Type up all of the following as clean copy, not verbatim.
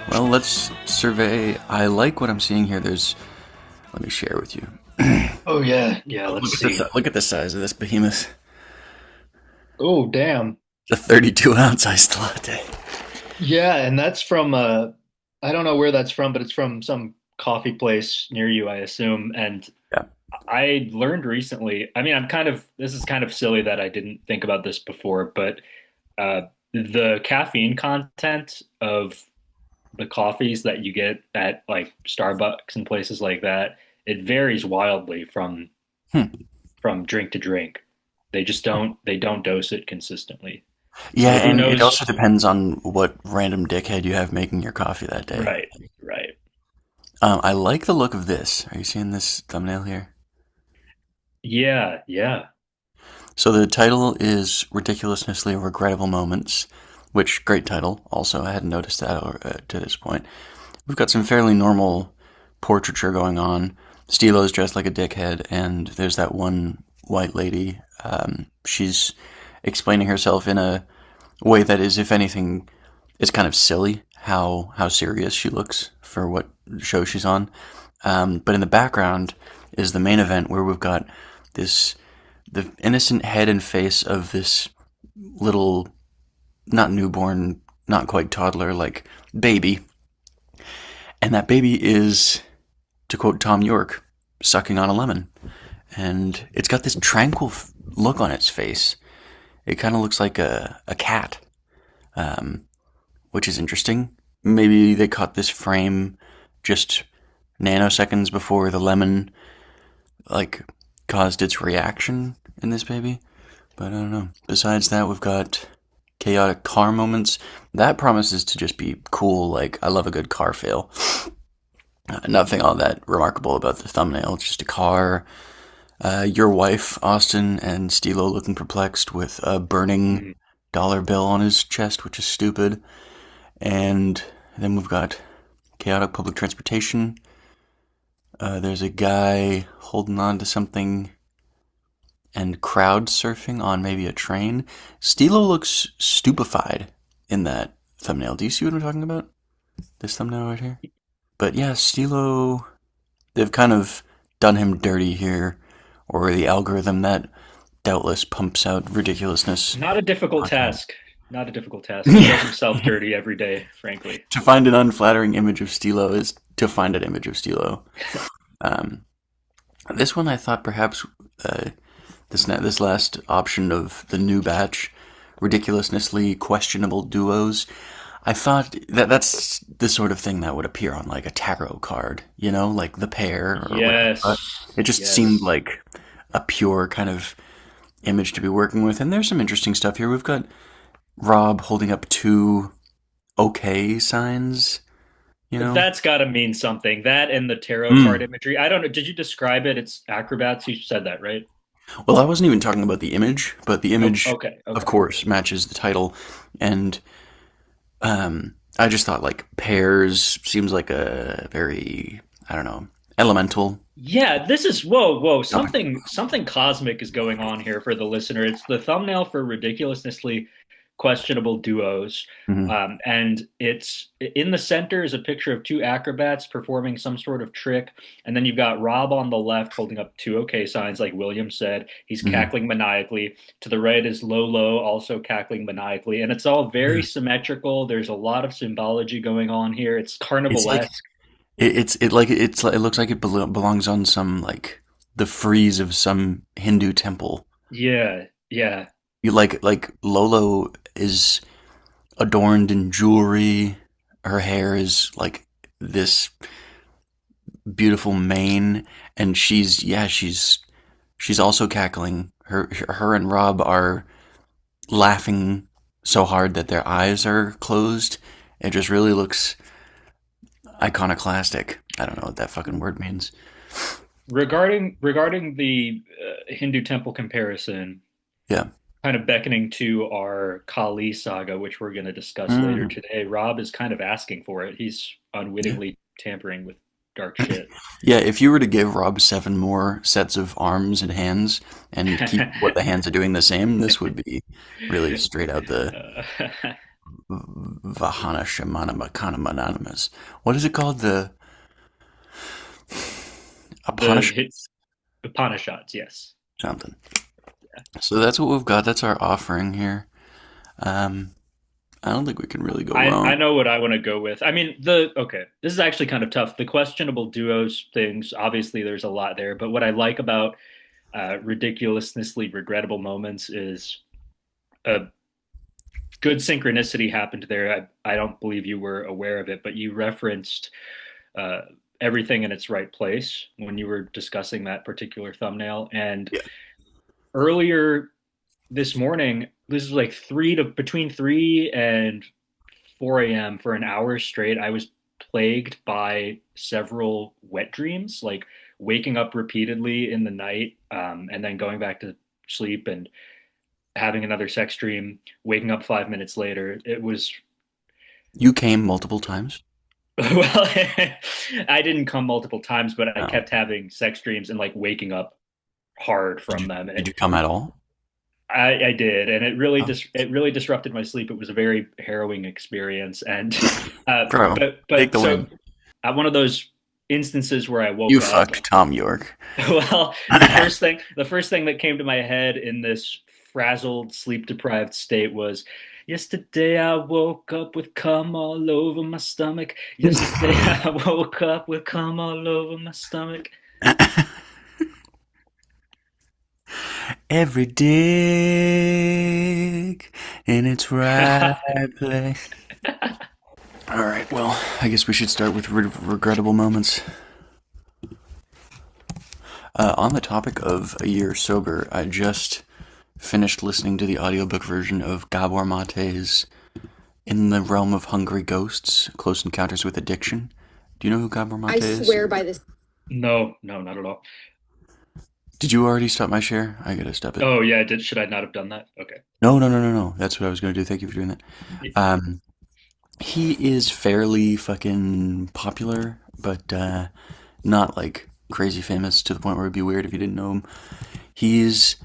Well, let's survey. I like what I'm seeing here. Let me share with you. Oh yeah, yeah. Oh, Let's see. look at the size of this behemoth. Oh damn. The 32-ounce iced latte. Yeah, and that's from I don't know where that's from, but it's from some coffee place near you, I assume. And Yeah. I learned recently. I mean, this is kind of silly that I didn't think about this before, but the caffeine content of the coffees that you get at like Starbucks and places like that, it varies wildly Hmm. from drink to drink. They don't dose it consistently. Yeah, So who and it knows? also depends on what random dickhead you have making your coffee that day. Right, right. I like the look of this. Are you seeing this thumbnail here? Yeah, yeah. So the title is Ridiculousnessly Regrettable Moments, which great title. Also, I hadn't noticed that to this point. We've got some fairly normal portraiture going on. Stilo's dressed like a dickhead, and there's that one white lady. She's explaining herself in a way that is, if anything, is kind of silly. How serious she looks for what show she's on. But in the background is the main event where we've got this the innocent head and face of this little, not newborn, not quite toddler, like baby. And that baby is, to quote Tom York, sucking on a lemon. And it's got this tranquil look on its face. It kind of looks like a cat, um, which is interesting. Maybe they caught this frame just nanoseconds before the lemon, like, caused its reaction in this baby. But I don't know. Besides that, we've got chaotic car moments. That promises to just be cool. Like, I love a good car fail. Nothing all that remarkable about the thumbnail. It's just a car. Your wife, Austin, and Stilo looking perplexed with a burning Mhm. dollar bill on his chest, which is stupid. And then we've got chaotic public transportation. There's a guy holding on to something and crowd surfing on maybe a train. Stilo looks stupefied in that thumbnail. Do you see what I'm talking about? This thumbnail right here? But yeah, Stilo, they've kind of done him dirty here, or the algorithm that doubtless pumps out ridiculousness Not a difficult content. task. Not a difficult task. He does himself dirty every day, frankly. To find an unflattering image of Stilo is to find an image of Stilo. Um, this one I thought perhaps this last option of the new batch, ridiculously questionable duos. I thought that that's the sort of thing that would appear on like a tarot card, like the pair or whatever. But Yes, it just seemed yes. like a pure kind of image to be working with. And there's some interesting stuff here. We've got Rob holding up two okay signs, you know? That's got to mean something. That and the tarot card Mm. imagery. I don't know. Did you describe it? It's acrobats. You said that, right? Well, I wasn't even talking about the image, but the Oh, image, okay, of okay. course, matches the title. And I just thought like pears seems like a very, I don't know, elemental Yeah, this is whoa, whoa. topic. Something cosmic is going on here for the listener. It's the thumbnail for ridiculously questionable duos. Hmm. And it's in the center is a picture of two acrobats performing some sort of trick. And then you've got Rob on the left holding up two okay signs, like William said. He's Hmm. cackling maniacally. To the right is Lolo, also cackling maniacally. And it's all very Yeah. symmetrical. There's a lot of symbology going on here. It's It's like carnivalesque. it looks like it belongs on some like the frieze of some Hindu temple. Yeah, yeah. You like Lolo is adorned in jewelry. Her hair is like this beautiful mane, and she's also cackling. Her and Rob are laughing so hard that their eyes are closed. It just really looks iconoclastic. I don't know what that fucking word means. Regarding the Hindu temple comparison, Yeah. kind of beckoning to our Kali saga, which we're going to discuss later Mm, today, Rob is kind of asking for it. He's yeah. unwittingly tampering with dark shit. Yeah, if you were to give Rob seven more sets of arms and hands and keep what the hands are doing the same, this would be really straight out the Uh, Vahana Shamana Makana Mananamas. What is it called? The The Upanishad hits Upanishads, yes. something. So that's what we've got. That's our offering here. Um, I don't think we can really go I wrong. know what I want to go with. I mean, the okay, this is actually kind of tough. The questionable duos things, obviously, there's a lot there. But what I like about ridiculously regrettable moments is a good synchronicity happened there. I don't believe you were aware of it, but you referenced uh, everything in its right place when you were discussing that particular thumbnail. And Yeah. earlier this morning, this is like between 3 and 4 a.m. for an hour straight. I was plagued by several wet dreams, like waking up repeatedly in the night, and then going back to sleep and having another sex dream, waking up 5 minutes later. It was You came multiple times? well, I didn't come multiple times, but I No. kept having sex dreams and like waking up hard Did from you them. And did you come at all? I did, and Oh. it really disrupted my sleep. It was a very harrowing experience, and Bro, take but the so win. at one of those instances where I You woke up, fucked Tom York. well, the first thing that came to my head in this frazzled, sleep deprived state was, yesterday I woke up with cum all over my stomach. Yesterday I woke up with cum all over my stomach. Every dick in its right place. All right, well, I guess we should start with regrettable moments. On the topic of a year sober, I just finished listening to the audiobook version of Gabor Mate's In the Realm of Hungry Ghosts, Close Encounters with Addiction. Do you know who Gabor I Mate is? swear by this. No, no, not at all. Did you already stop my share? I gotta stop it. Oh yeah, did should I not have done that? Okay. No, no, no, no, no. That's what I was gonna do. Thank you for doing that. Um, he is fairly fucking popular, but not like crazy famous to the point where it'd be weird if you didn't know him. He's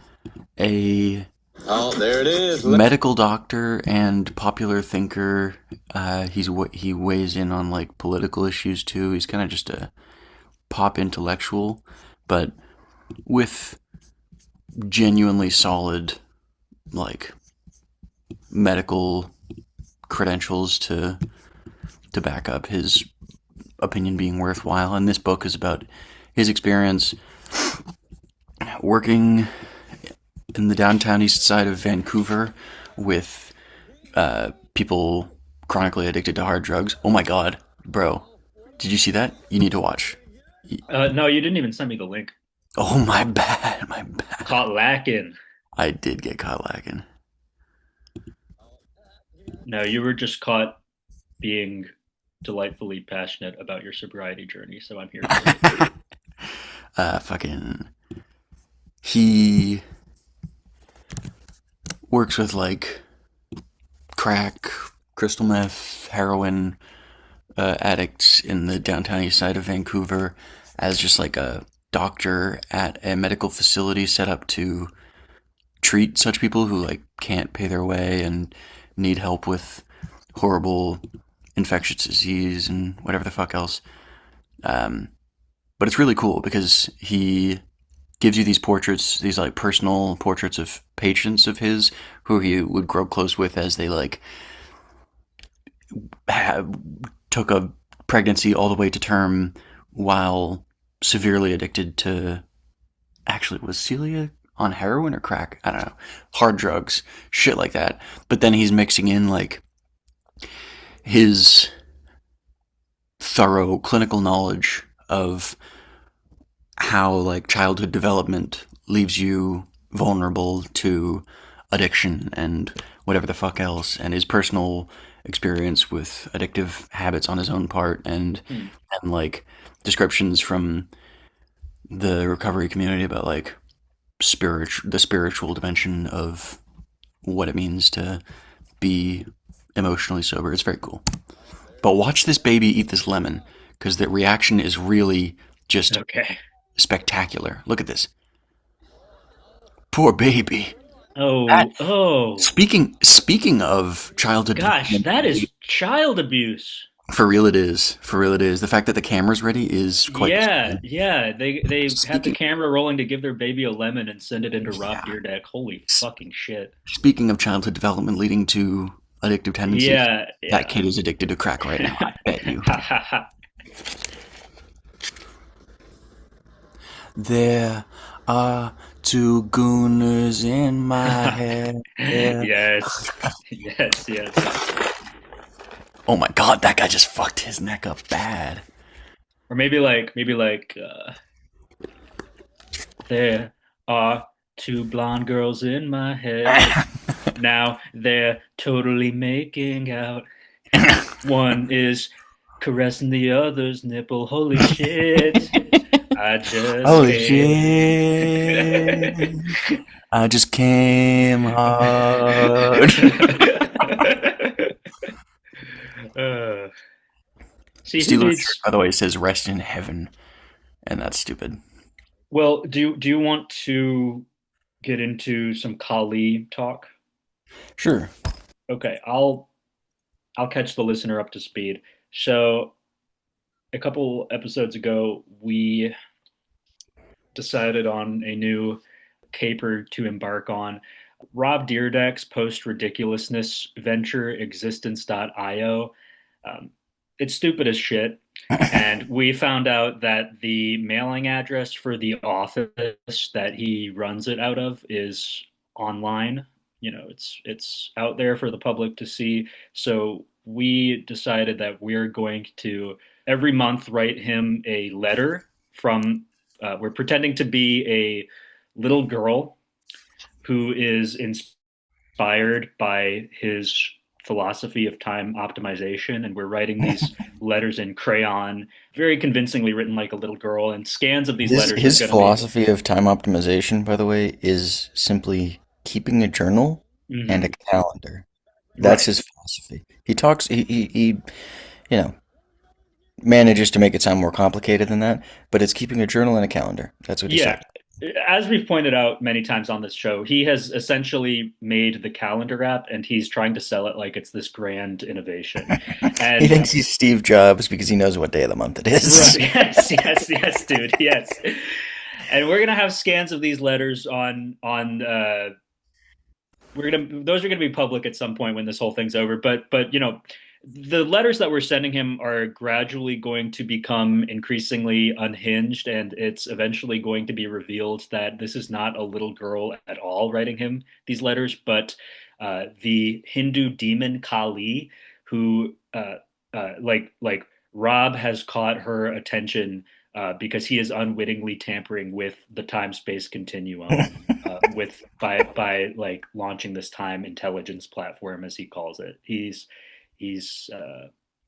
a Oh, there it is. medical doctor and popular thinker. He weighs in on like political issues too. He's kind of just a pop intellectual, but with genuinely solid like medical credentials to back up his opinion being worthwhile. And this book is about his experience working in the downtown east side of Vancouver with people chronically addicted to hard drugs. Oh my god, bro. Did you see that? You need to watch. No, you didn't even send me the link. Oh, my bad, my bad. Caught lacking. I did get caught lacking. No, you were just caught being delightfully passionate about your sobriety journey, so I'm here for it. Fucking. He works with like crack, crystal meth, heroin addicts in the downtown east side of Vancouver as just like a doctor at a medical facility set up to treat such people who like can't pay their way and need help with horrible infectious disease and whatever the fuck else. But it's really cool because he gives you these portraits, these like personal portraits of patients of his who he would grow close with as they like took a pregnancy all the way to term while severely addicted to, actually, was Celia on heroin or crack? I don't know. Hard drugs, shit like that. But then he's mixing in like his thorough clinical knowledge of how like childhood development leaves you vulnerable to addiction and whatever the fuck else, and his personal experience with addictive habits on his own part, Hmm. and like descriptions from the recovery community about like the spiritual dimension of what it means to be emotionally sober. It's very cool. But watch this baby eat this lemon because the reaction is really just Okay. spectacular. Look at this. Poor baby. Oh, oh, Speaking of childhood gosh, development, that is child abuse. for real it is. For real it is. The fact that the camera's ready is quite Yeah, disturbing. yeah. They had the Speaking, camera rolling to give their baby a lemon and send it into Rob yeah. Dyrdek. Holy fucking shit. Speaking of childhood development leading to addictive tendencies, Yeah, that yeah. kid is addicted to crack right now. I bet you. Ha ha ha. There are two gooners in my head. Yes. Yes, yes. Oh my god, that guy just fucked his neck up bad. Or maybe like there are two blonde girls in my head. Now they're totally making out. One is caressing the other's nipple. Holy shit. I just Holy came. shit. I just came hard. uh, see who Steeler's shirt, needs. by the way, says rest in heaven, and that's stupid. Well, do you want to get into some Kali talk? Sure. Okay, I'll catch the listener up to speed. So a couple episodes ago, we decided on a new caper to embark on. Rob Dyrdek's post ridiculousness venture existence.io. Um, it's stupid as shit. And we found out that the mailing address for the office that he runs it out of is online. You know, it's out there for the public to see. So we decided that we're going to every month write him a letter from we're pretending to be a little girl who is inspired by his philosophy of time optimization. And we're writing these letters in crayon, very convincingly written like a little girl. And scans of these His letters are his going to be. philosophy of time optimization, by the way, is simply keeping a journal and a Mhm. calendar. That's Right. his philosophy. He talks. He you know manages to make it sound more complicated than that, but it's keeping a journal and a calendar. That's what he Yeah. said. As we've pointed out many times on this show, he has essentially made the calendar app and he's trying to sell it like it's this grand innovation. He And thinks he's Steve Jobs because he knows what day of the month it right, is. yes, yes, yes, dude, yes. And we're gonna have scans of these letters on we're gonna those are gonna be public at some point when this whole thing's over. But you know, the letters that we're sending him are gradually going to become increasingly unhinged, and it's eventually going to be revealed that this is not a little girl at all writing him these letters, but the Hindu demon Kali, who like Rob has caught her attention because he is unwittingly tampering with the time space continuum with by like launching this time intelligence platform as he calls it. He's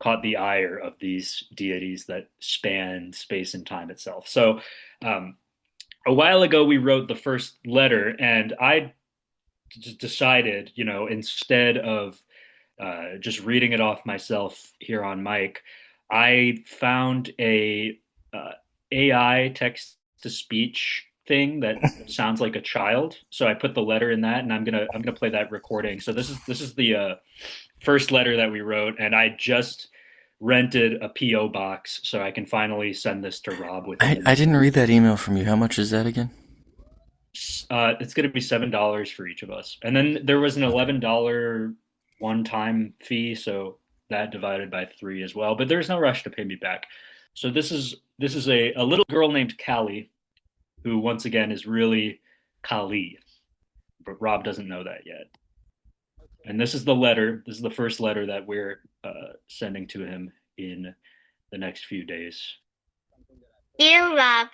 caught the ire of these deities that span space and time itself. So um, a while ago we wrote the first letter, and I just decided, you know, instead of just reading it off myself here on mic, I found a uh, AI text to speech thing that sounds like a child. So I put the letter in that, and I'm gonna play that recording. So this is the first letter that we wrote, and I just rented a PO box so I can finally send this to Rob within I, the I next didn't read week. that email from you. How much is that again? It's going to be $7 for each of us, and then there was an $11 one-time fee, so that divided by three as well. But there's no rush to pay me back. So this is a little girl named Callie, who once again is really Kali, but Rob doesn't know that yet. And this is the letter. This is the first letter that we're sending to him in the next few days. Dear Rob,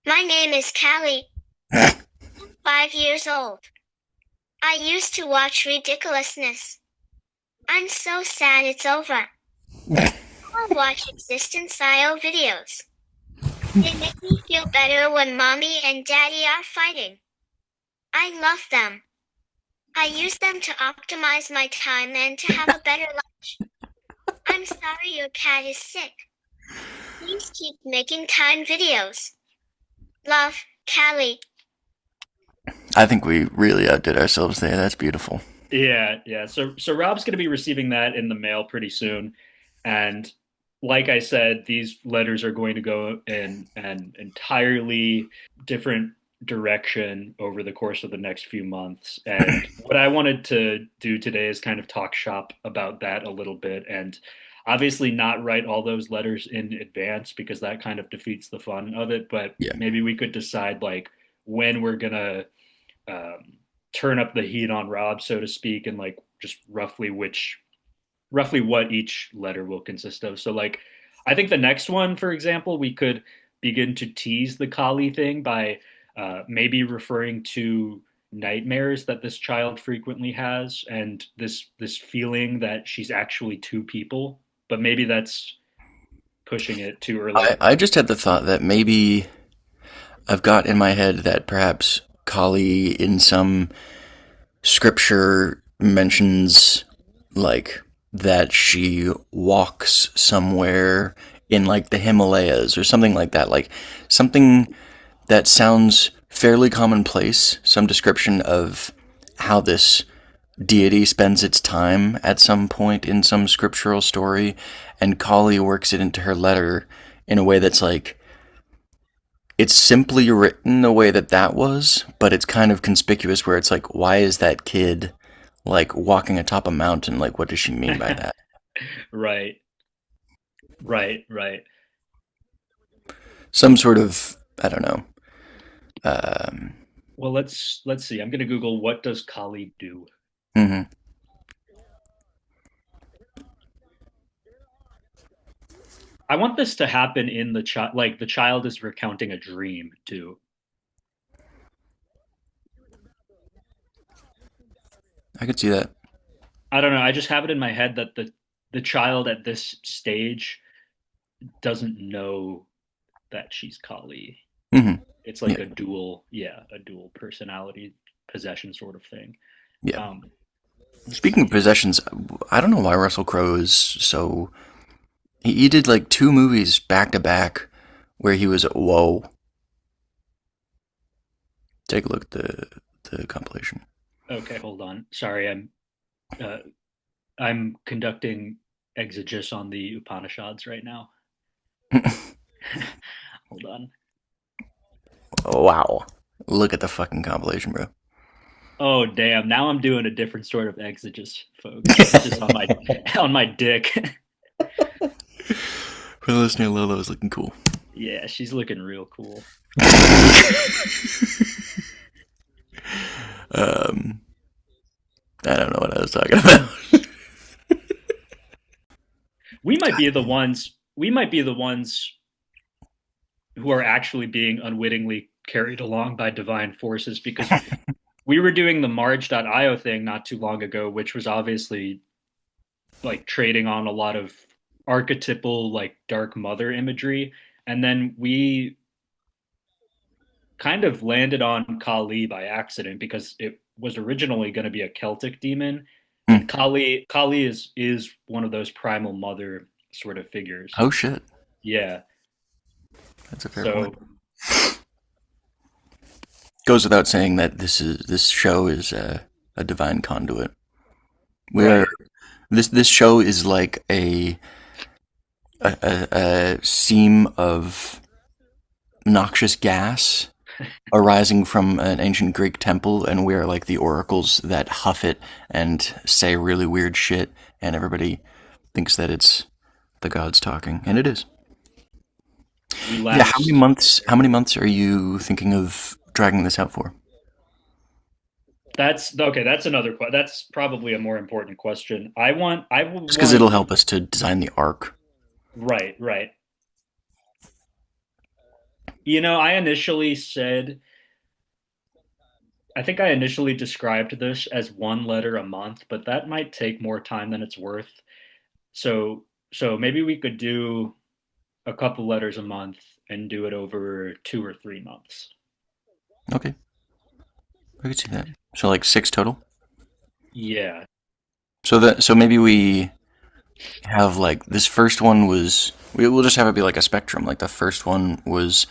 my name is Callie, 5 years old. I used to watch Ridiculousness. I'm so sad it's over. I watch Existence.io videos. They make me feel better when mommy and daddy are fighting. I love them. I use them to optimize my time and to have a better life. I'm sorry your cat is sick. Please keep making time videos. Love, Callie. I think we really outdid ourselves there. That's beautiful. Yeah, yeah. So Rob's going to be receiving that in the mail pretty soon, and like I said, these letters are going to go in an entirely different direction over the course of the next few months. And what I wanted to do today is kind of talk shop about that a little bit, and obviously not write all those letters in advance because that kind of defeats the fun of it. But Yeah. maybe we could decide like when we're gonna um, turn up the heat on Rob, so to speak, and like just roughly what each letter will consist of. So like I think the next one, for example, we could begin to tease the Kali thing by maybe referring to nightmares that this child frequently has and this feeling that she's actually two people, but maybe that's pushing it too I, early. I just had the thought that maybe I've got in my head that perhaps Kali in some scripture mentions like that she walks somewhere in like the Himalayas or something like that. Like something that sounds fairly commonplace, some description of how this deity spends its time at some point in some scriptural story, and Kali works it into her letter in a way that's like it's simply written the way that that was, but it's kind of conspicuous where it's like, why is that kid like walking atop a mountain? Like, what does she mean by that? Right, right. Some sort of, I don't know. Um, Well, let's see. I'm going to Google what does Kali do. mhm. I want this to happen in the child, like the child is recounting a dream too. I could see that. I don't know. I just have it in my head that the child at this stage doesn't know that she's Kali. Hmm. It's like Yeah, a dual, yeah, a dual personality possession sort of thing. yeah. Um, let's Speaking of see. possessions, I don't know why Russell Crowe is so. He did like two movies back to back where he was whoa. Take a look at the compilation. Okay, hold on. Sorry, uh, I'm conducting exegesis on the Upanishads right now. Hold on. Wow. Look at the fucking compilation, bro. Oh damn! Now I'm doing a different sort of exegesis, folks. Just on my on my dick. For the listener, Lolo is looking cool. Yeah, she's looking real cool. um, I don't know what I was talking about. We might be the ones. We might be the ones who are actually being unwittingly carried along by divine forces because we were doing the Marge.io thing not too long ago, which was obviously like trading on a lot of archetypal like dark mother imagery, and then we kind of landed on Kali by accident because it was originally going to be a Celtic demon, and Hmm. Kali is one of those primal mother sort of figures. Oh shit, Yeah. that's a fair point. So Goes without saying that this show is a divine conduit. We are right. this show is like a seam of noxious gas arising from an ancient Greek temple, and we are like the oracles that huff it and say really weird shit, and everybody thinks that it's the gods talking, and it is. We Yeah, laugh. how many months? How many months are you thinking of dragging this out for? That's okay. That's another. That's probably a more important question. I want. I would Just because it'll want. help us to design the arc. Right. Right. I initially said. I think I initially described this as one letter a month, but that might take more time than it's worth. So maybe we could do a couple letters a month and do it over 2 or 3 months. Okay, I could see that. So like six total. Yeah. So maybe we have like this first one was we'll just have it be like a spectrum. Like the first one was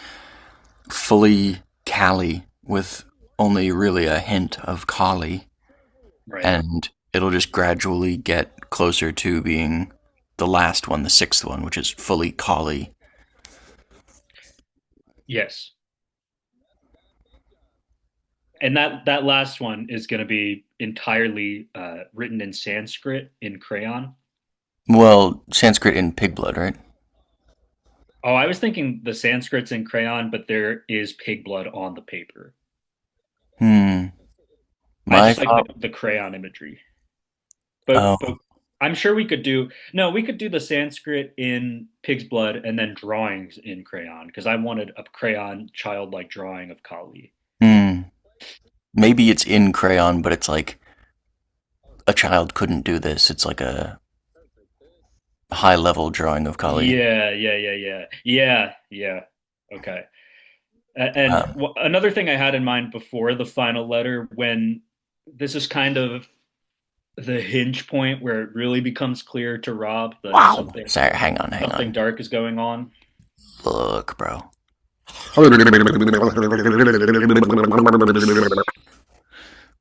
fully Cali with only really a hint of Kali, Right. and it'll just gradually get closer to being the last one, the sixth one, which is fully Kali. Yes. And that last one is going to be entirely written in Sanskrit in crayon. Well, Sanskrit in pig blood, right? Oh, I was thinking the Sanskrit's in crayon, but there is pig blood on the paper. Hmm. I My just like thought. the crayon imagery. Oh, But I'm sure we could do no, we could do the Sanskrit in pig's blood and then drawings in crayon because I wanted a crayon childlike drawing of Kali. hmm. Maybe it's in crayon, but it's like a child couldn't do this. It's like a high level drawing of Kali. Yeah. Okay. And Um, another thing I had in mind before the final letter, when this is kind of the hinge point where it really becomes clear to Rob that wow. Sorry, hang something on. dark is going on. Look, bro.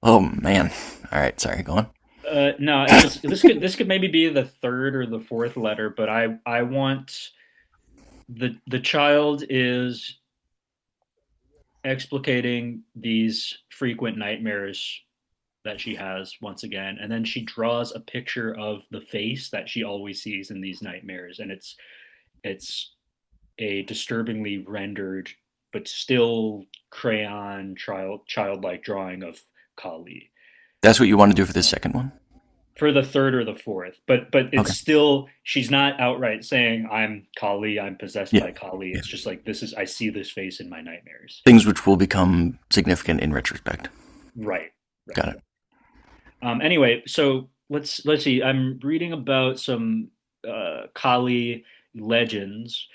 Oh man. All right, sorry. Go on. No, it was this could maybe be the third or the fourth letter, but I want the child is explicating these frequent nightmares that she has once again, and then she draws a picture of the face that she always sees in these nightmares, and it's a disturbingly rendered but still crayon childlike drawing of Kali That's what you want to do for the second one? for the third or the fourth. But it's Okay. still she's not outright saying I'm Kali, I'm possessed Yeah. by Kali. Yeah. It's just like this is I see this face in my nightmares. Things which will become significant in retrospect. Right. Right. Got it. Anyway, so let's see. I'm reading about some Kali legends.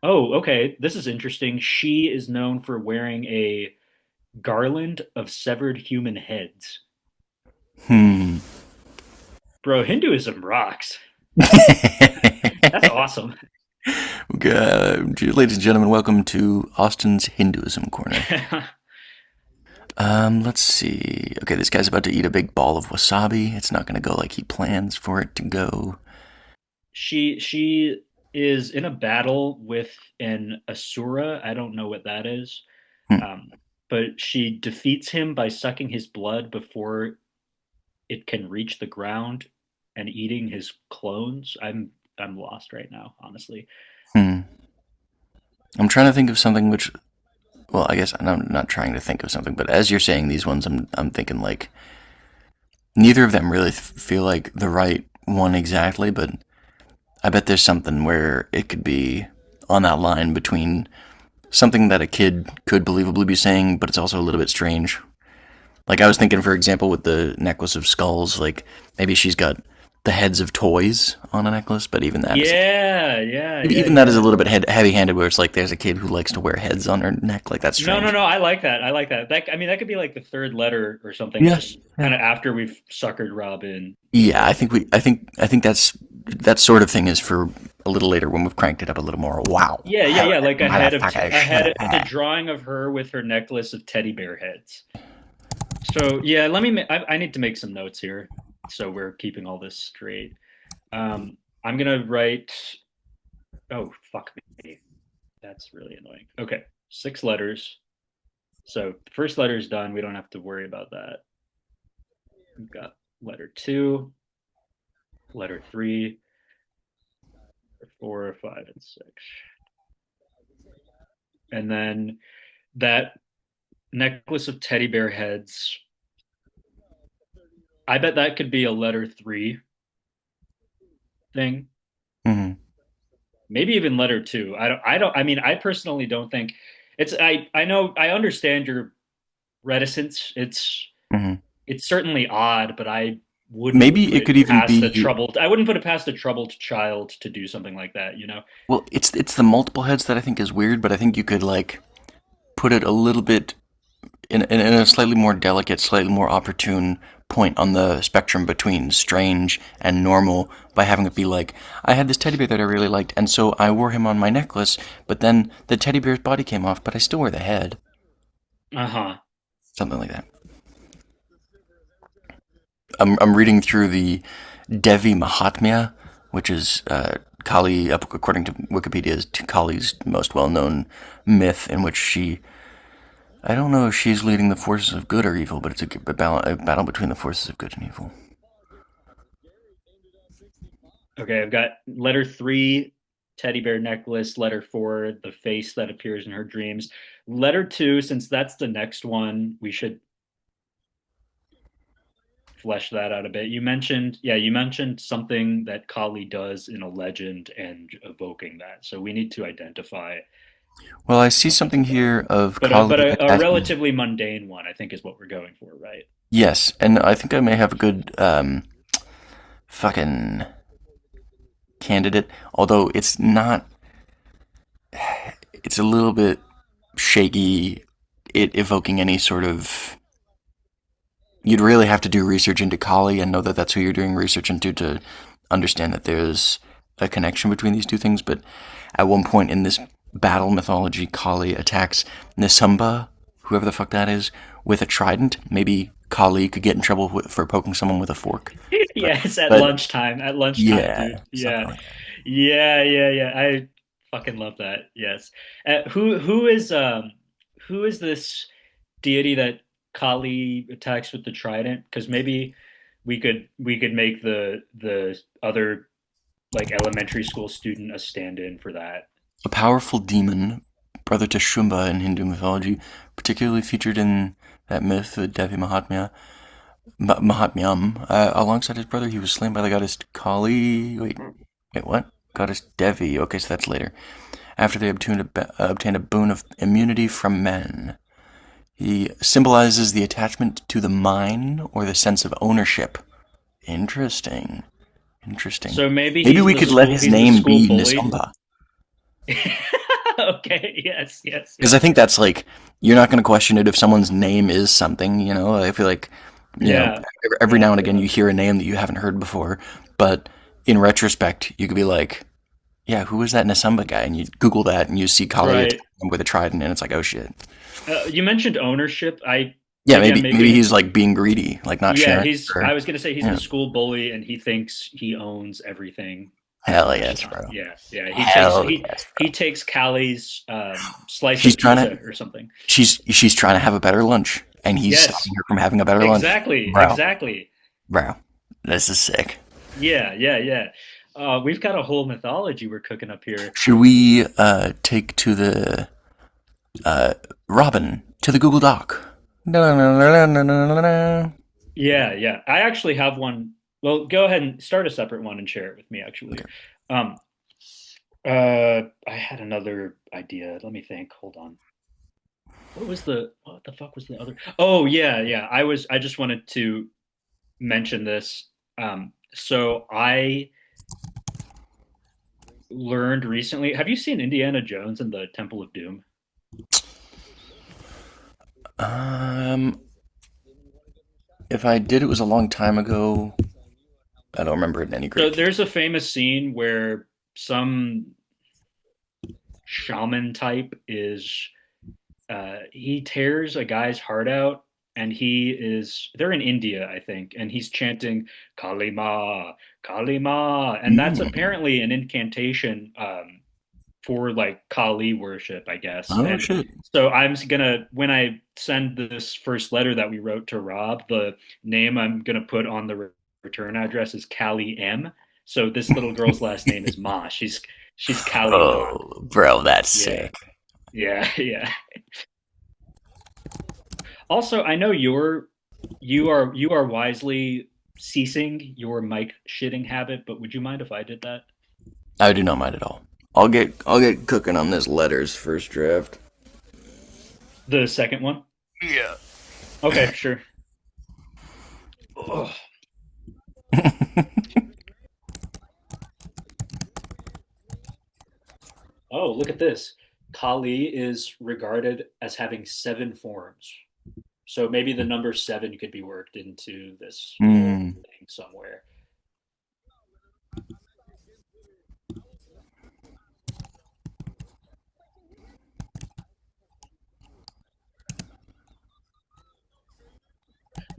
Oh, okay. This is interesting. She is known for wearing a garland of severed human heads. Hmm. Bro, Hinduism rocks. That's awesome. Ladies and gentlemen, welcome to Austin's Hinduism Corner. Let's see. Okay, this guy's about to eat a big ball of wasabi. It's not going to go like he plans for it to go. She is in a battle with an asura. I don't know what that is. Hmm. But she defeats him by sucking his blood before it can reach the ground and eating his clones. I'm lost right now, honestly. Hmm. I'm trying to think of something which, well, I guess I'm not trying to think of something, but as you're saying these ones, I'm thinking like neither of them really feel like the right one exactly, but I bet there's something where it could be on that line between something that a kid could believably be saying, but it's also a little bit strange. Like I was thinking, for example, with the necklace of skulls, like maybe she's got the heads of toys on a necklace, but even that is even that is a Yeah. little bit heavy-handed, where it's like there's a kid who likes to wear heads on her neck. Like that's No, strange. no. I like that. I like that. That I mean, that could be like the third letter or something, Yeah, just yeah, kind of after we've suckered Robin. yeah. So I think that's that sort of thing is for a little later when we've cranked it up a little more. Wow, yeah, like motherfucker. the drawing of her with her necklace of teddy bear heads. So yeah, I need to make some notes here, so we're keeping all this straight. I'm gonna write. Oh fuck me, that's really annoying. Okay, 6 letters. So the first letter is done. We don't have to worry about that. We've got letter two, letter three, letter four, five, and six, and then that necklace of teddy bear heads. I bet that could be a letter three thing. Mm-hmm. Maybe even letter two. I mean, I personally don't think it's I know I understand your reticence. Mm-hmm. It's certainly odd, but Maybe it could even be. I wouldn't put it past a troubled child to do something like that, you know? Well, it's the multiple heads that I think is weird, but I think you could like put it a little bit in a slightly more delicate, slightly more opportune point on the spectrum between strange and normal by having it be like, I had this teddy bear that I really liked, and so I wore him on my necklace, but then the teddy bear's body came off, but I still wear the head. Uh-huh. something like that. I'm reading through the Devi Mahatmya, which is Kali, according to Wikipedia, is Kali's most well-known myth, in which I don't know if she's leading the forces of good or evil, but it's a battle between the forces of good and evil. Okay, I've got letter three, teddy bear necklace. Letter four, the face that appears in her dreams. Letter two, since that's the next one, we should flesh that out a bit. You mentioned something that Kali does in a legend and evoking that. So we need to identify Well, I see something something with that. here of But a, Kali but a attaching. relatively mundane one, I think, is what we're going for, right? Yes, and I think I may have a good fucking candidate, although it's not. It's a little bit shaky. It evoking any sort of. You'd really have to do research into Kali and know that that's who you're doing research into to understand that there's a connection between these two things. But at one point in this battle mythology, Kali attacks Nisumba, whoever the fuck that is, with a trident. Maybe Kali could get in trouble for poking someone with a fork. But, Yes, at but lunchtime. At lunchtime, yeah, dude. something Yeah. like that. Yeah. I fucking love that. Yes. Who is this deity that Kali attacks with the trident? Because maybe we could make the other like elementary school student a stand-in for that. A powerful demon, brother to Shumba in Hindu mythology, particularly featured in that myth, the Devi Mahatmya. Mahatmyam. Alongside his brother, he was slain by the goddess Kali. Wait, what? Goddess Devi. Okay, so that's later. After they obtained a boon of immunity from men. He symbolizes the attachment to the mine or the sense of ownership. Interesting. Interesting. So maybe Maybe he's we the could let school his he's the name school be bully. Nisumba. Okay, Because I think that's like, you're not going to question it if someone's name is something, you know? I feel like, you know, Yeah. every Yeah, now and fair again you enough. hear a name that you haven't heard before, but in retrospect, you could be like, yeah, who is that Nisumba guy? And you Google that and you see Kali Right. attacking him with a trident, and it's like, oh shit. You mentioned ownership. I Yeah, maybe I'm maybe making he's like being greedy, like not Yeah, sharing. he's I Or, was gonna say he's the yeah. school bully and he thinks he owns everything pretty Hell much. yes, bro. Yeah. He takes Hell he yes, he bro. takes Callie's slice She's of trying pizza to or something. she's trying to have a better lunch, and he's stopping Yes, her from having a better lunch. exactly, Bro, exactly. bro, this is sick. Yeah. We've got a whole mythology we're cooking up here. Should we take to the Robin to the Google Doc? Yeah. I actually have one. Well, go ahead and start a separate one and share it with me, actually. Um, I had another idea. Let me think. Hold on. What the fuck was the other? Oh, yeah. I just wanted to mention this. So I learned recently. Have you seen Indiana Jones and the Temple of Doom? Um, if I did, it was a long time ago. I don't remember it in any So great detail. there's a famous scene where some shaman type is he tears a guy's heart out and they're in India, I think, and he's chanting Kalima, Kalima, and that's Mm. apparently an incantation for like Kali worship, I guess. Oh And shit. so I'm gonna when I send this first letter that we wrote to Rob, the name I'm gonna put on the return address is Kali M. So this little girl's last name is Ma. She's Kali Ma. Oh, bro, that's Yeah, sick. yeah. Also, I know you are wisely ceasing your mic shitting habit, but would you mind if I did that? I do not mind at all. I'll get cooking on this letters first draft. The second one? Yeah. Okay, sure. Ugh. Oh, look at this. Kali is regarded as having seven forms. So maybe the number seven could be worked into this little Hmm. thing somewhere.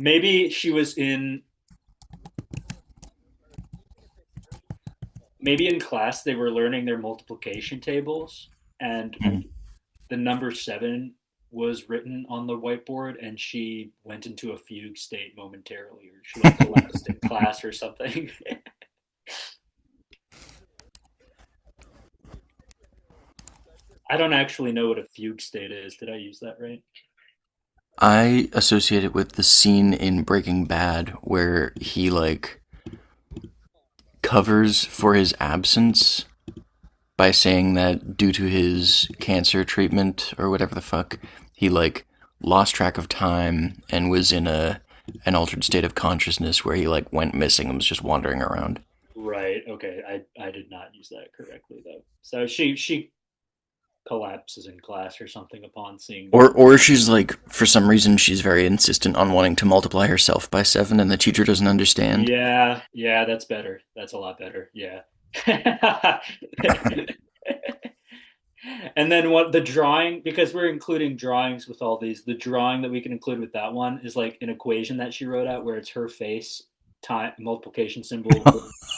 Maybe she was in maybe in class they were learning their multiplication tables and Mm. the number 7 was written on the whiteboard and she went into a fugue state momentarily or she like collapsed in class or something. I don't actually know what a fugue state is. Did I use that right? I associate it with the scene in Breaking Bad where he like covers for his absence by saying that due to his cancer treatment or whatever the fuck, he like lost track of time and was in a an altered state of consciousness where he like went missing and was just wandering around. Right. Okay. I did not use that correctly though. So she collapses in class or something upon seeing the Or numbers. she's like for some reason she's very insistent on wanting to multiply herself by 7 and the teacher doesn't understand. Yeah, yeah, that's better. That's a lot better. Yeah. And then what the drawing, because we're including drawings with all these, the drawing that we can include with that one is like an equation that she wrote out where it's her face, time multiplication symbol,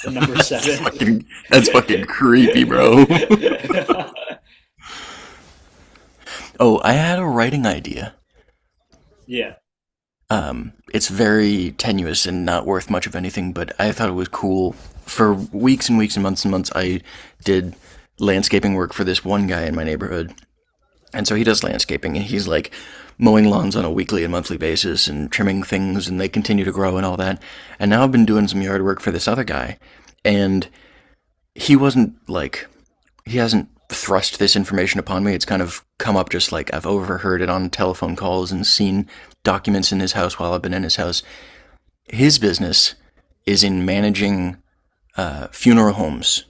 the number that's 7. fucking that's fucking creepy, bro. Oh, I had a writing idea. Yeah. It's very tenuous and not worth much of anything, but I thought it was cool. For weeks and weeks and months, I did landscaping work for this one guy in my neighborhood. And so he does landscaping, and he's like mowing lawns on a weekly and monthly basis and trimming things, and they continue to grow and all that. And now I've been doing some yard work for this other guy, and he wasn't like he hasn't thrust this information upon me. It's kind of come up just like I've overheard it on telephone calls and seen documents in his house while I've been in his house. His business is in managing funeral homes,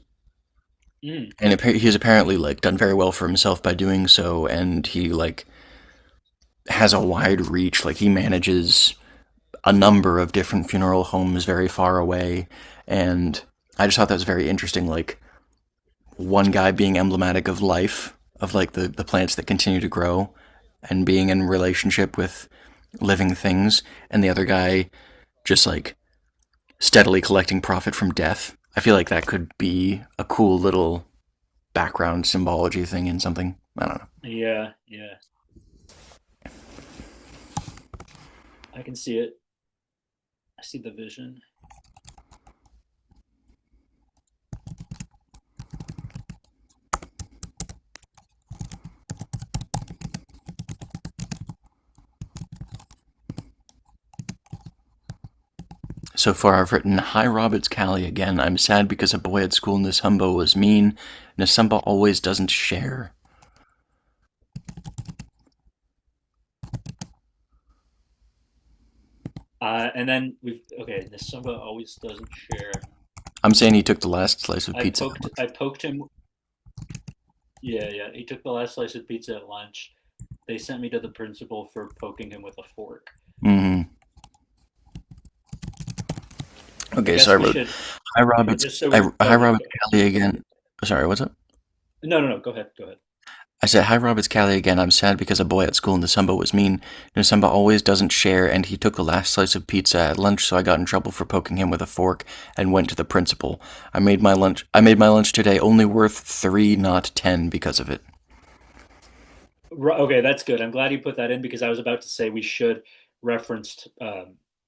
Mm. and he's apparently like done very well for himself by doing so. And he like has a wide reach. Like he manages a number of different funeral homes very far away, and I just thought that was very interesting. Like one guy being emblematic of life, of like the plants that continue to grow and being in relationship with living things, and the other guy just like steadily collecting profit from death. I feel like that could be a cool little background symbology thing in something. I don't know. Yeah, yeah. I can see it. I see the vision. So far, I've written, Hi Rob, it's Callie again. I'm sad because a boy at school, Nisumba, was mean. Nisumba always doesn't share. And then we've okay. This Simba always doesn't share. I'm saying he took the last slice of pizza. I poked him. Yeah, yeah. He took the last slice of pizza at lunch. They sent me to the principal for poking him with a fork. Mm-hmm. I Okay, so guess I we wrote, should Hi Rob, it's just so we. Hi Oh no, Rob, it's Callie again. Sorry, what's up? no, no, no. Go ahead, go ahead. I said, Hi Rob, it's Callie again. I'm sad because a boy at school in Nisumba was mean. Nisumba always doesn't share, and he took the last slice of pizza at lunch, so I got in trouble for poking him with a fork and went to the principal. I made my lunch today only worth 3, not 10 because of it. Okay, that's good. I'm glad you put that in because I was about to say we should reference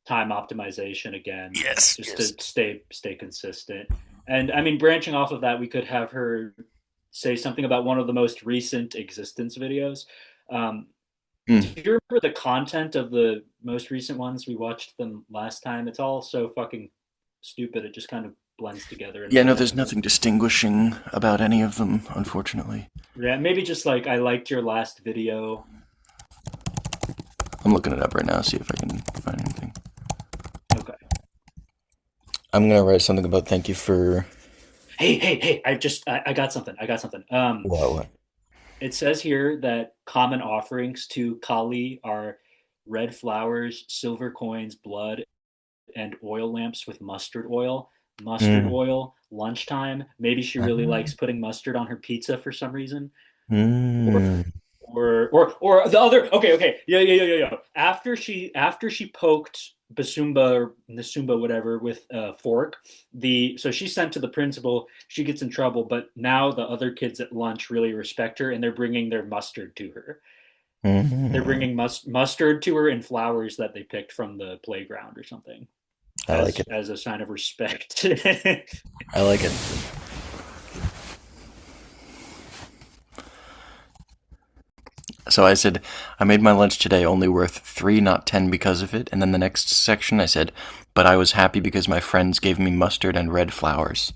time optimization again, Yes, just to yes. stay consistent. And I mean, branching off of that, we could have her say something about one of the most recent existence videos. Um, do Mm. you remember the content of the most recent ones? We watched them last time. It's all so fucking stupid. It just kind of blends together in Yeah, my no, head. there's nothing distinguishing about any of them, unfortunately. Yeah, maybe just like I liked your last video. I'm looking it up right now, see if I can find anything. Okay. I'm gonna write something about thank you for. Hey! I got something. I got something. What? It says here that common offerings to Kali are red flowers, silver coins, blood, and oil lamps with mustard oil. Mustard Mm. oil, lunchtime. Maybe she really likes putting mustard on her pizza for some reason. Or Mm. or the other. Okay, okay, yeah, yeah, yeah, yeah, yeah. After she poked Basumba or Nasumba, whatever, with a fork, the so she's sent to the principal. She gets in trouble, but now the other kids at lunch really respect her, and they're bringing their mustard to her. They're Hmm. bringing mustard to her and flowers that they picked from the playground or something I like it. as a sign of respect. I like it. So I said, I made my lunch today only worth 3, not 10 because of it. And then the next section I said, but I was happy because my friends gave me mustard and red flowers.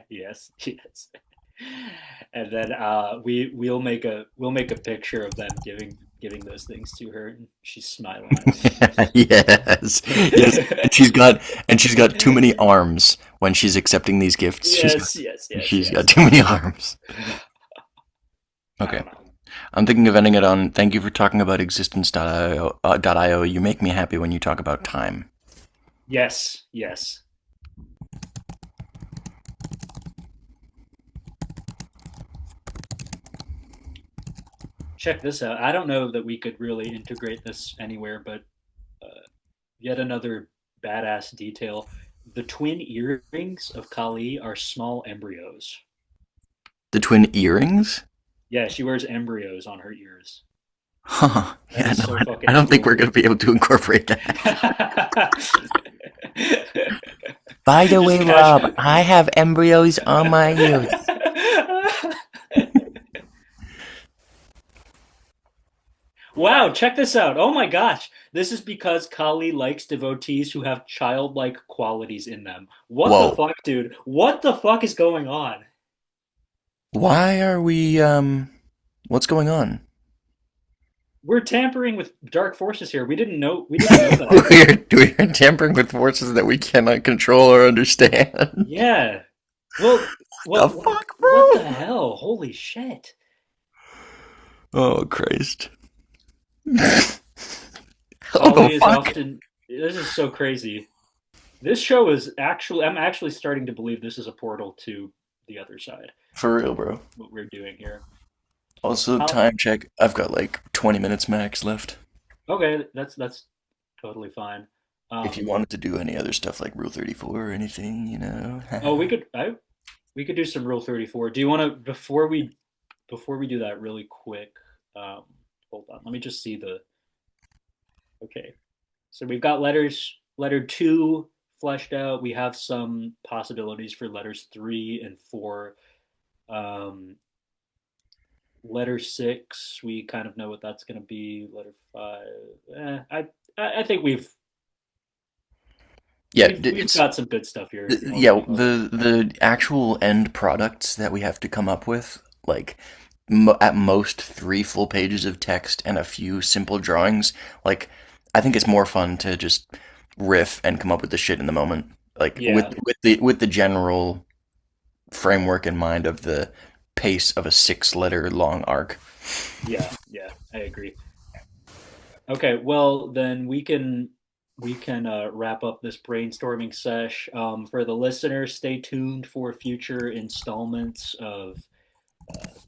Yes, yes. And then we'll make a picture of them giving those things to her, and she's smiling at me. Yes. Yes. And she's got too many arms when she's accepting these gifts. Yes, yes, yes, She's got yes. too many arms. I Okay. don't know. I'm thinking of ending it on thank you for talking about existence.io. You make me happy when you talk about time. Yes, yes. Check this out. I don't know that we could really integrate this anywhere, but yet another badass detail. The twin earrings of Kali are small embryos. The twin earrings? Yeah, she wears embryos on her ears. Huh. That Yeah, is no, so I fucking don't think we're cool. going to be able to incorporate that. By the way, Just cash. Rob, I have embryos on my ears. Wow, check this out. Oh my gosh. This is because Kali likes devotees who have childlike qualities in them. What the Whoa. fuck, dude? What the fuck is going on? Why are we, what's going on? We're tampering with dark forces here. We didn't know that. We're tampering with forces that we cannot control or understand. Yeah. Well, The what fuck, what the bro? hell? Holy shit. Oh, Christ. Oh, the Kali is fuck? often this is so crazy. This show is actually I'm actually starting to believe this is a portal to the other side. For real, bro. What we're doing here. Also, How time check. I've got like 20 minutes max left. okay, that's totally fine. If you Um wanted to do any other stuff like Rule 34 or anything, oh we could do some Rule 34. Do you want to before we do that really quick? Um hold on. Let me just see the okay. So we've got letter 2 fleshed out. We have some possibilities for letters 3 and 4. Um letter 6, we kind of know what that's going to be. Letter 5, I think yeah, we've it's got some good stuff here yeah, already. the actual end products that we have to come up with, like at most 3 full pages of text and a few simple drawings. Like, I think it's more fun to just riff and come up with the shit in the moment, like Yeah, with the general framework in mind of the pace of a 6 letter long arc. yeah, yeah. I agree. Okay, well then we can wrap up this brainstorming sesh. For the listeners, stay tuned for future installments of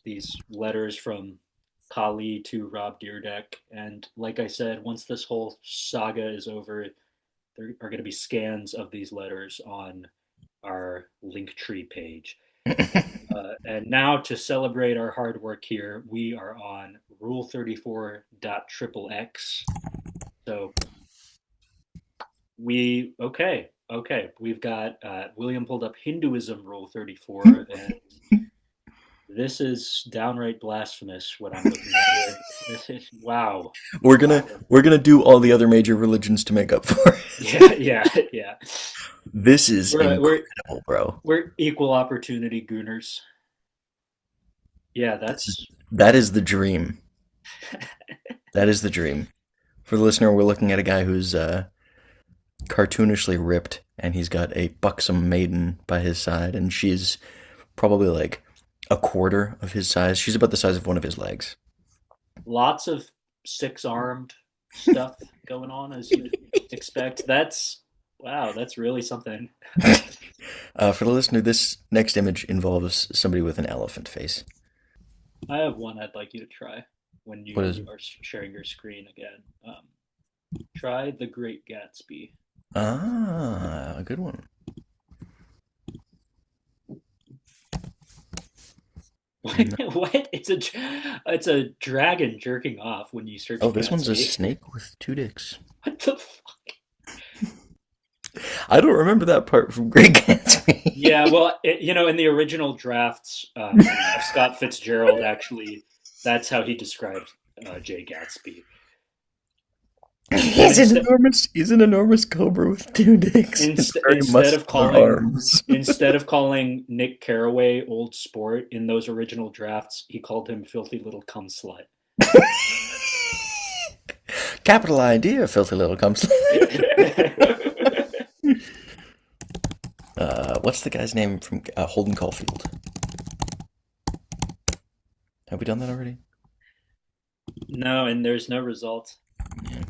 these letters from Kali to Rob Dyrdek. And like I said, once this whole saga is over, there are going to be scans of these letters on our Linktree page. And now to celebrate our hard work here, we are on Rule 34.xxx. So okay, we've got William pulled up Hinduism Rule 34, and this is downright blasphemous what I'm looking at here. This is wow, we're gonna wow. we're gonna do all the other major religions to make up for it. Yeah, yeah, yeah. This is We're we're incredible, bro. we're equal opportunity gooners. Yeah, This is that's that is the dream. That is the dream. For the listener, we're looking at a guy who's cartoonishly ripped, and he's got a buxom maiden by his side, and she's probably like a quarter of his size. She's about the size of one of his legs. lots of six-armed stuff going on as you'd expect. That's wow, that's really something. For the listener, this next image involves somebody with an elephant face. I have one I'd like you to try. when What is you it? are sharing your screen again. Try The Great Gatsby. Ah, a good one. No. What? It's a dragon jerking off when you Oh, search this one's a Gatsby. snake with two dicks. What the fuck? I don't remember that part from Great Yeah, Gatsby. well, in the original drafts of Scott Fitzgerald, actually, that's how he described Jay Gatsby. But He's an enormous cobra with two dicks and very instead of muscular calling arms. instead of calling Nick Carraway Old Sport in those original drafts, he called him Filthy Little Cum Slut. Capital idea, filthy little comes. What's the guy's name from Holden Caulfield? Have we done that already? No, and there's no result. Yeah.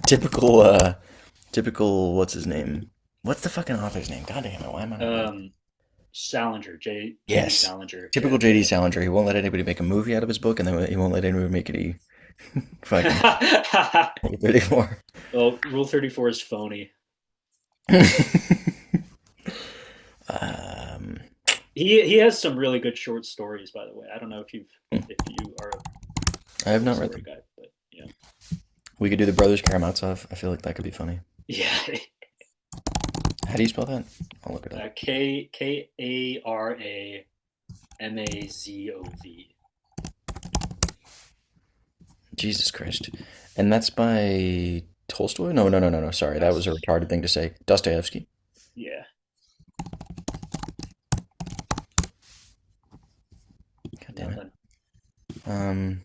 Typical, typical, what's his name? What's the fucking author's name? God damn it, why am I not remembering? Salinger, J.D. Yes. Salinger. Typical Yeah. JD Salinger. He won't let anybody make a movie out of his book, and then he won't let anybody make it fucking 34. Well, Rule 34 is phony. um, He has some really good short stories, by the way. I don't know if you are I a have short not read story them. guy, but yeah. We could do the Brothers Karamazov. I feel like that could be funny. Yeah. How do you spell that? I'll look it up. Karamazov. Jesus Christ. And that's by Tolstoy? No, no, no, no, no. Sorry, that was a That's retarded thing to say. Dostoevsky. yeah. God damn it. Nothing.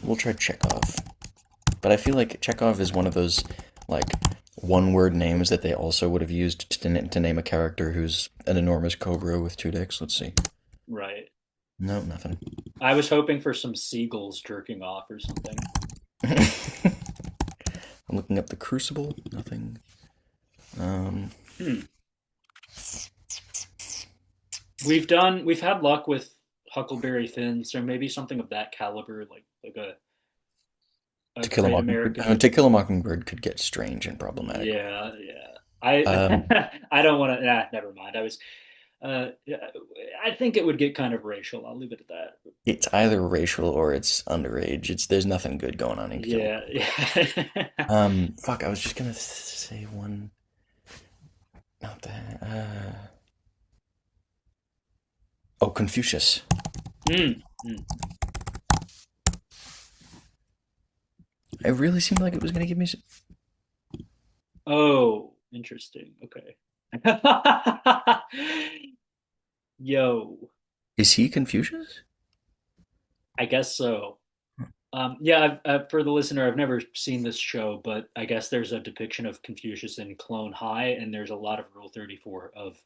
We'll try Chekhov. But I feel like Chekhov is one of those, like, one-word names that they also would have used to name a character who's an enormous cobra with two dicks. Let's see. Right. No, nothing. I was hoping for some seagulls jerking off or something. I'm looking up the Crucible. Nothing. Hmm. We've had luck with Huckleberry Finn, so maybe something of that caliber, like a To Kill a great Mockingbird. American. To Kill a Mockingbird could get strange and problematic. Yeah, yeah. I Um, I don't want to. Never mind. Yeah, I think it would get kind of racial. I'll leave it at that. it's either racial or it's underage. There's nothing good going on in Kill 'Em. Yeah, yeah. Fuck, I was just gonna say one. Not that. Oh, Confucius. Mm, mm. It really seemed like it was gonna give me. Oh, interesting. Okay. Yo, Is he Confucius? I guess so. Yeah, for the listener, I've never seen this show, but I guess there's a depiction of Confucius in Clone High, and there's a lot of Rule 34 of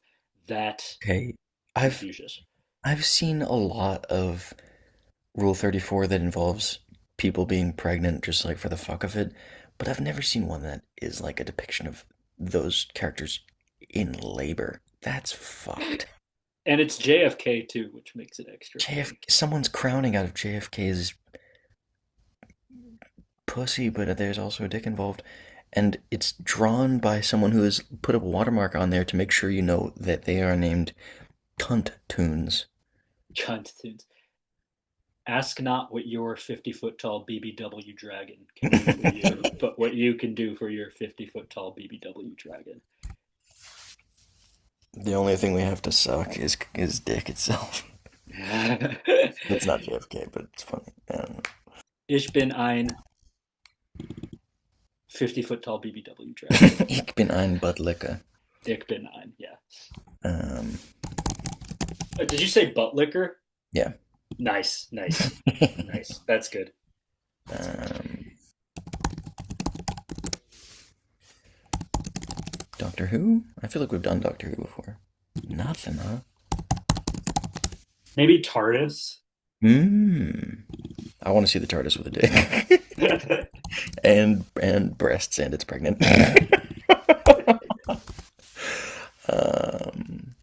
that Okay, I've Confucius. I've seen a lot of Rule 34 that involves people being pregnant just like for the fuck of it, but I've never seen one that is like a depiction of those characters in labor. That's fucked. And it's JFK too, which makes it extra JF, funny. someone's crowning out of JFK's pussy, but there's also a dick involved. And it's drawn by someone who has put a watermark on there to make sure you know that they are named Cunt Tunes. Cunt tunes. Ask not what your 50-foot tall BBW dragon can do for you, but what you can do for your 50-foot tall BBW dragon. The only thing we have to suck is dick itself. That's not JFK, but it's funny. Ich bin ein 50-foot tall BBW dragon. Ich bin ein Buttlicker. Ich bin ein, yeah. Um, Did you say butt liquor? yeah. Nice, nice, nice. That's good. Um, Doctor Who? I feel like we've done Doctor Who before. Nothing, huh? Maybe TARDIS. I want to see the TARDIS with a dick. and breasts, and it's pregnant. um,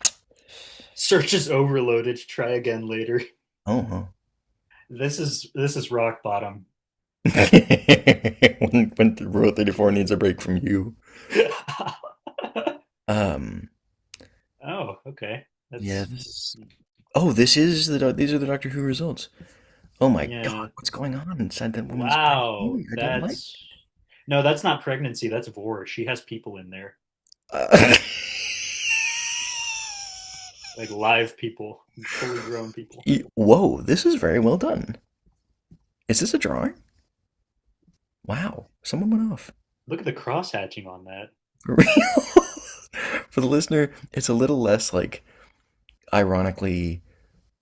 Search is overloaded. Try again later. oh, huh. This is rock bottom. When Rule 34 needs a break from you. Um, Oh, okay. yeah, That's this is. Oh, these are the Doctor Who results. Oh my God, yeah. what's going on inside that woman's Wow. body? I don't like. No, that's not pregnancy. That's Vor. She has people in there, Uh, like live people, fully grown people. Whoa, this is very well done. Is this a drawing? Wow, someone went off. Look at the cross hatching on that. For real. For the listener, it's a little less like ironically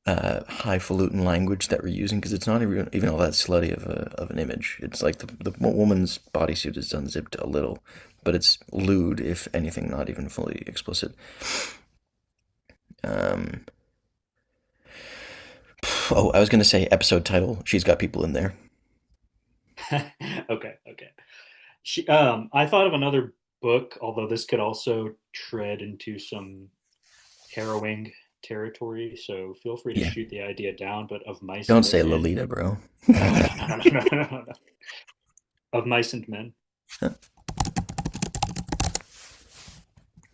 highfalutin language that we're using because it's not even all that slutty of an image. It's like the woman's bodysuit is unzipped a little, but it's lewd, if anything, not even fully explicit. Um, oh, I was going to say episode title. She's got people in there. Okay, okay. I thought of another book, although this could also tread into some harrowing territory. So feel free to Yeah. shoot the idea down. But of mice Don't and say men. Lolita, bro. No, no, no, no, no, no, no, no. Of mice and men.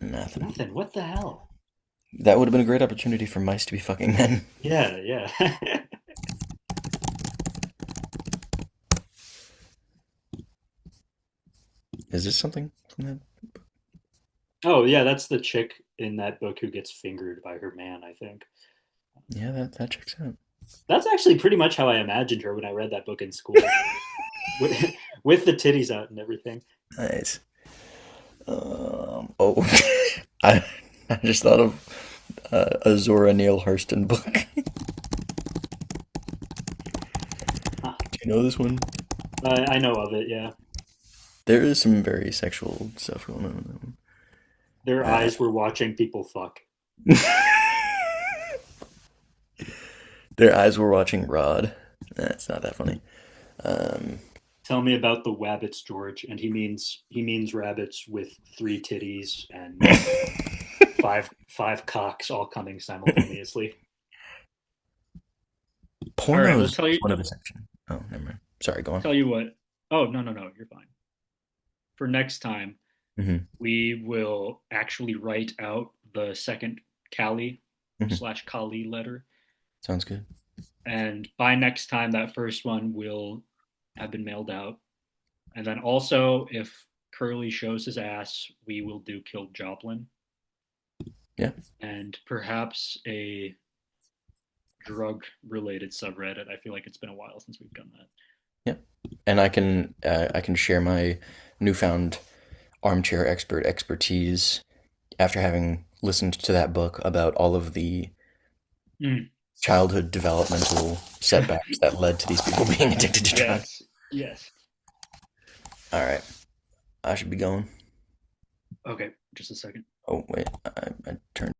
Nothing. Nothing. What the hell? That would have been a great opportunity for mice to be fucking men. Yeah, yeah. Is this something from that? Oh, yeah. That's the chick in that book who gets fingered by her man. I think Yeah, that checks out. that's actually pretty much how I imagined her when I read that book in school, with, with the titties out and everything. Nice. Oh, I I just thought of a Zora Neale Hurston book. Huh. Do you know this one? I know of it. Yeah, There is some very sexual stuff going on in their that eyes were watching people fuck. one. Their eyes were watching Rod. That's not that funny. Um, Tell me about the wabbits, George. And he means rabbits with three titties and five cocks all coming simultaneously. All right, let's Pornos tell is you one of the section. Oh, never mind. Sorry, go on. tell you what. Oh, no, no, no, you're fine. For next time, Hmm. we will actually write out the second Kali Hmm. slash Kali letter. Sounds good. And by next time, that first one will have been mailed out. And then also, if Curly shows his ass, we will do Kill Joplin Yeah. and perhaps a drug related subreddit. I feel like it's been a while since we've done that. Yeah. And I can share my newfound armchair expertise after having listened to that book about all of the Mm. childhood developmental setbacks that led to these people being addicted to drugs. Yes, yes. All right, I should be going. Okay, just a second. Oh wait, I turned.